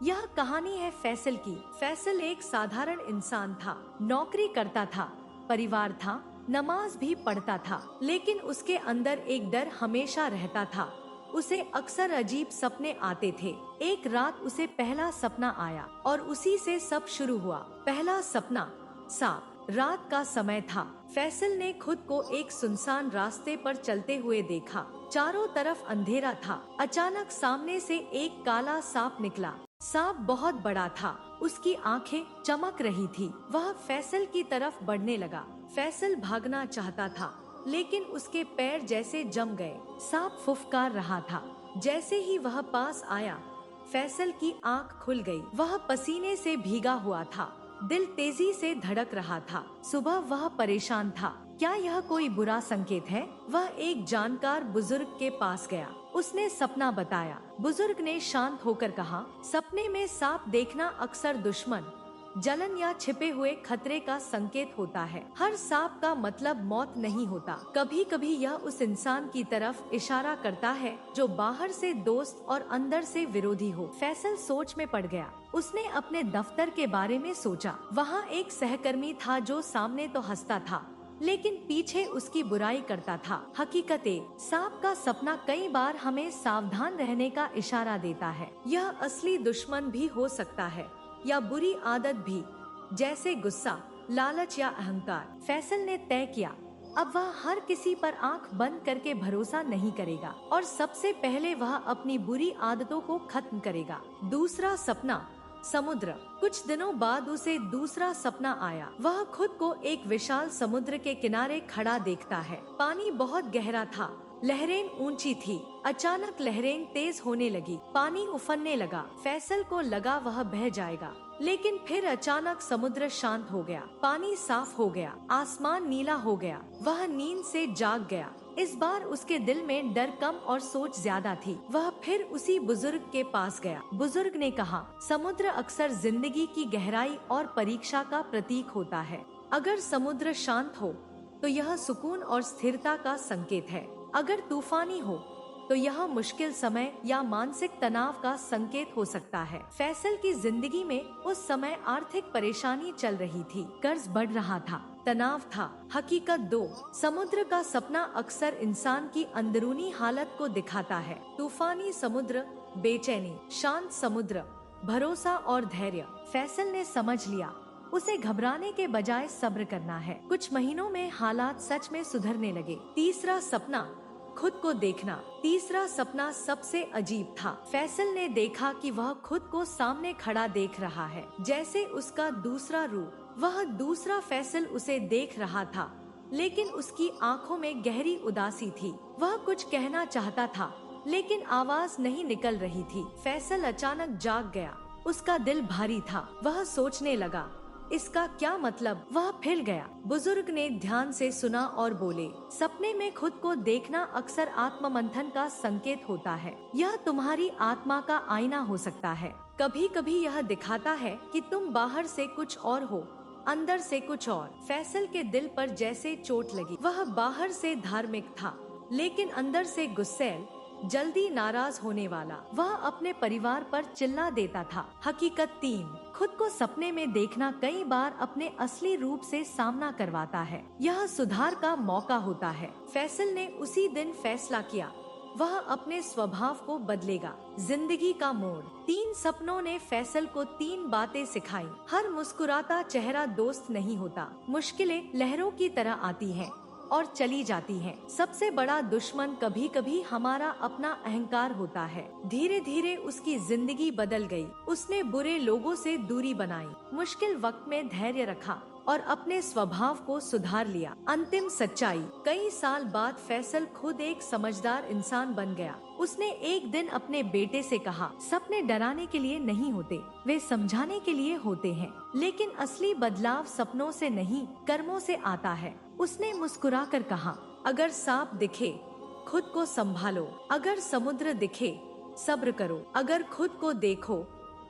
यह कहानी है फैसल की। फैसल एक साधारण इंसान था, नौकरी करता था, परिवार था, नमाज भी पढ़ता था, लेकिन उसके अंदर एक डर हमेशा रहता था। उसे अक्सर अजीब सपने आते थे। एक रात उसे पहला सपना आया और उसी से सब शुरू हुआ। पहला सपना, सांप। रात का समय था। फैसल ने खुद को एक सुनसान रास्ते पर चलते हुए देखा। चारों तरफ अंधेरा था। अचानक सामने से एक काला सांप निकला। सांप बहुत बड़ा था, उसकी आंखें चमक रही थी। वह फैसल की तरफ बढ़ने लगा। फैसल भागना चाहता था, लेकिन उसके पैर जैसे जम गए। सांप फुफकार रहा था। जैसे ही वह पास आया, फैसल की आंख खुल गई। वह पसीने से भीगा हुआ था, दिल तेजी से धड़क रहा था। सुबह वह परेशान था, क्या यह कोई बुरा संकेत है? वह एक जानकार बुजुर्ग के पास गया। उसने सपना बताया। बुजुर्ग ने शांत होकर कहा, सपने में सांप देखना अक्सर दुश्मन, जलन या छिपे हुए खतरे का संकेत होता है। हर सांप का मतलब मौत नहीं होता। कभी कभी यह उस इंसान की तरफ इशारा करता है जो बाहर से दोस्त और अंदर से विरोधी हो। फैसल सोच में पड़ गया। उसने अपने दफ्तर के बारे में सोचा। वहाँ एक सहकर्मी था जो सामने तो हंसता था, लेकिन पीछे उसकी बुराई करता था। हकीकतें, सांप का सपना कई बार हमें सावधान रहने का इशारा देता है। यह असली दुश्मन भी हो सकता है या बुरी आदत भी, जैसे गुस्सा, लालच या अहंकार। फैसल ने तय किया, अब वह हर किसी पर आंख बंद करके भरोसा नहीं करेगा और सबसे पहले वह अपनी बुरी आदतों को खत्म करेगा। दूसरा सपना, समुद्र। कुछ दिनों बाद उसे दूसरा सपना आया। वह खुद को एक विशाल समुद्र के किनारे खड़ा देखता है। पानी बहुत गहरा था, लहरें ऊंची थी। अचानक लहरें तेज होने लगी, पानी उफनने लगा। फैसल को लगा वह बह जाएगा, लेकिन फिर अचानक समुद्र शांत हो गया, पानी साफ हो गया, आसमान नीला हो गया। वह नींद से जाग गया। इस बार उसके दिल में डर कम और सोच ज्यादा थी। वह फिर उसी बुजुर्ग के पास गया। बुजुर्ग ने कहा, समुद्र अक्सर जिंदगी की गहराई और परीक्षा का प्रतीक होता है। अगर समुद्र शांत हो तो यह सुकून और स्थिरता का संकेत है। अगर तूफानी हो तो यह मुश्किल समय या मानसिक तनाव का संकेत हो सकता है। फैसल की जिंदगी में उस समय आर्थिक परेशानी चल रही थी, कर्ज बढ़ रहा था, तनाव था। हकीकत दो, समुद्र का सपना अक्सर इंसान की अंदरूनी हालत को दिखाता है। तूफानी समुद्र, बेचैनी। शांत समुद्र, भरोसा और धैर्य। फैसल ने समझ लिया, उसे घबराने के बजाय सब्र करना है। कुछ महीनों में हालात सच में सुधरने लगे। तीसरा सपना, खुद को देखना। तीसरा सपना सबसे अजीब था। फैसल ने देखा कि वह खुद को सामने खड़ा देख रहा है, जैसे उसका दूसरा रूप। वह दूसरा फैसल उसे देख रहा था, लेकिन उसकी आंखों में गहरी उदासी थी। वह कुछ कहना चाहता था, लेकिन आवाज नहीं निकल रही थी। फैसल अचानक जाग गया। उसका दिल भारी था। वह सोचने लगा, इसका क्या मतलब? वह फिर गया। बुजुर्ग ने ध्यान से सुना और बोले, सपने में खुद को देखना अक्सर आत्म मंथन का संकेत होता है। यह तुम्हारी आत्मा का आईना हो सकता है। कभी कभी यह दिखाता है कि तुम बाहर से कुछ और हो, अंदर से कुछ और। फैसल के दिल पर जैसे चोट लगी। वह बाहर से धार्मिक था, लेकिन अंदर से गुस्सैल, जल्दी नाराज होने वाला। वह अपने परिवार पर चिल्ला देता था। हकीकत तीन, खुद को सपने में देखना कई बार अपने असली रूप से सामना करवाता है। यह सुधार का मौका होता है। फैसल ने उसी दिन फैसला किया, वह अपने स्वभाव को बदलेगा। जिंदगी का मोड़। तीन सपनों ने फैसल को तीन बातें सिखाई। हर मुस्कुराता चेहरा दोस्त नहीं होता। मुश्किलें लहरों की तरह आती हैं और चली जाती हैं। सबसे बड़ा दुश्मन कभी कभी हमारा अपना अहंकार होता है। धीरे धीरे उसकी जिंदगी बदल गई। उसने बुरे लोगों से दूरी बनाई, मुश्किल वक्त में धैर्य रखा और अपने स्वभाव को सुधार लिया। अंतिम सच्चाई, कई साल बाद फैसल खुद एक समझदार इंसान बन गया। उसने एक दिन अपने बेटे से कहा, सपने डराने के लिए नहीं होते, वे समझाने के लिए होते हैं। लेकिन असली बदलाव सपनों से नहीं, कर्मों से आता है। उसने मुस्कुराकर कहा, अगर सांप दिखे, खुद को संभालो। अगर समुद्र दिखे, सब्र करो। अगर खुद को देखो,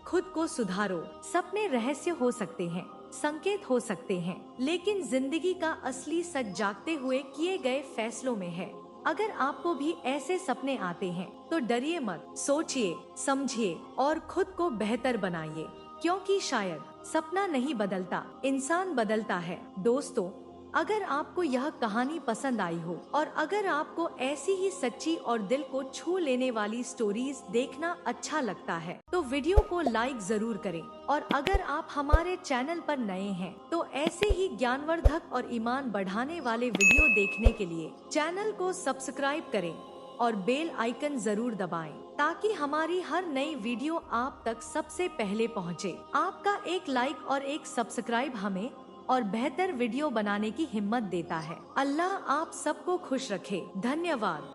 खुद को सुधारो। सपने रहस्य हो सकते हैं, संकेत हो सकते हैं, लेकिन जिंदगी का असली सच जागते हुए किए गए फैसलों में है। अगर आपको भी ऐसे सपने आते हैं तो डरिए मत, सोचिए, समझिए और खुद को बेहतर बनाइए, क्योंकि शायद सपना नहीं बदलता, इंसान बदलता है। दोस्तों, अगर आपको यह कहानी पसंद आई हो और अगर आपको ऐसी ही सच्ची और दिल को छू लेने वाली स्टोरीज देखना अच्छा लगता है तो वीडियो को लाइक जरूर करें। और अगर आप हमारे चैनल पर नए हैं तो ऐसे ही ज्ञानवर्धक और ईमान बढ़ाने वाले वीडियो देखने के लिए चैनल को सब्सक्राइब करें और बेल आइकन जरूर दबाएं, ताकि हमारी हर नई वीडियो आप तक सबसे पहले पहुंचे। आपका एक लाइक और एक सब्सक्राइब हमें और बेहतर वीडियो बनाने की हिम्मत देता है। अल्लाह आप सबको खुश रखे। धन्यवाद।